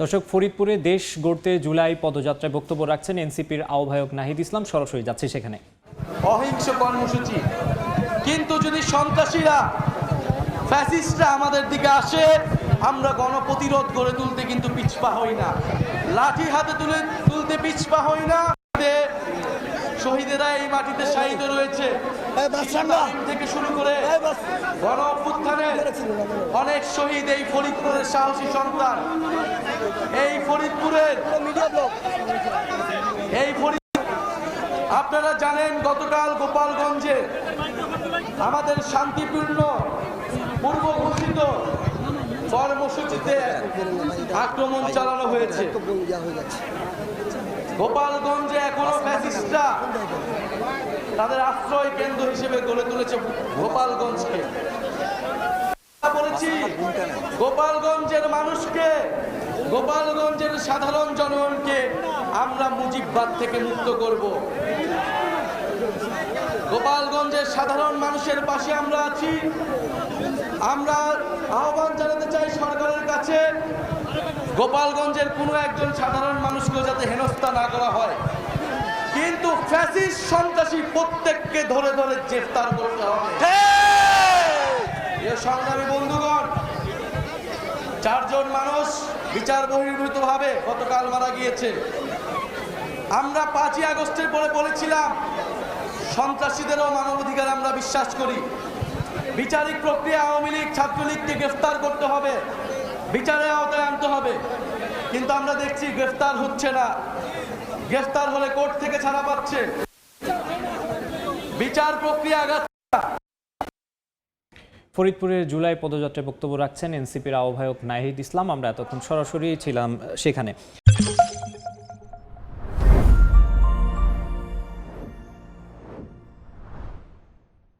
দর্শক, ফরিদপুরে দেশ গড়তে জুলাই পদযাত্রায় বক্তব্য রাখছেন এনসিপির আহ্বায়ক নাহিদ ইসলাম। সরাসরি যাচ্ছে সেখানে। অহিংস কর্মসূচি, কিন্তু যদি সন্ত্রাসীরা ফ্যাসিস্টরা আমাদের দিকে আসে, আমরা গণপ্রতিরোধ গড়ে তুলতে কিন্তু পিছপা হই না, লাঠি হাতে তুলতে পিছপা হই না। শহীদেরা এই মাটিতে শাহিদ রয়েছে থেকে শুরু করে গণ অভ্যুত্থানের অনেক শহীদ এই ফরিদপুরের সাহসী সন্তান। এই ফরিদপুরের আপনারা জানেন, গতকাল গোপালগঞ্জে আমাদের শান্তিপূর্ণ পূর্ব ঘোষিত কর্মসূচিতে আক্রমণ চালানো হয়েছে। গোপালগঞ্জে এখনো ফ্যাসিস্টরা তাদের আশ্রয় কেন্দ্র হিসেবে গড়ে তুলেছে গোপালগঞ্জকে। বলেছি, গোপালগঞ্জের মানুষকে, গোপালগঞ্জের সাধারণ জনগণকে আমরা মুজিববাদ থেকে মুক্ত করব। গোপালগঞ্জের সাধারণ মানুষের পাশে আমরা আছি। আমরা আহ্বান জানাতে চাই সরকারের কাছে, গোপালগঞ্জের কোনো একজন সাধারণ মানুষকে যাতে হেনস্থা না করা হয়, কিন্তু ফ্যাসিস্ট সন্ত্রাসী প্রত্যেককে ধরে ধরে গ্রেফতার করতে হবে। সংগ্রামী বন্ধুগণ, 4 জন মানুষ বিচার বহির্ভূত ভাবে গতকাল মারা গিয়েছে। আমরা 5ই আগস্টের পরে বলেছিলাম, সন্ত্রাসীদেরও মানবাধিকার আমরা বিশ্বাস করি। বিচারিক প্রক্রিয়া আওয়ামী লীগ ছাত্রলীগকে গ্রেফতার করতে হবে, বিচারের আওতায় আনতে হবে, কিন্তু আমরা দেখছি গ্রেফতার হচ্ছে না। গ্রেফতার হলে কোর্ট থেকে ছাড়া পাচ্ছে, বিচার প্রক্রিয়া আগাচ্ছে। ফরিদপুরের জুলাই পদযাত্রায় বক্তব্য রাখছেন এনসিপির আহ্বায়ক নাহিদ ইসলাম। আমরা এতক্ষণ সরাসরি ছিলাম সেখানে।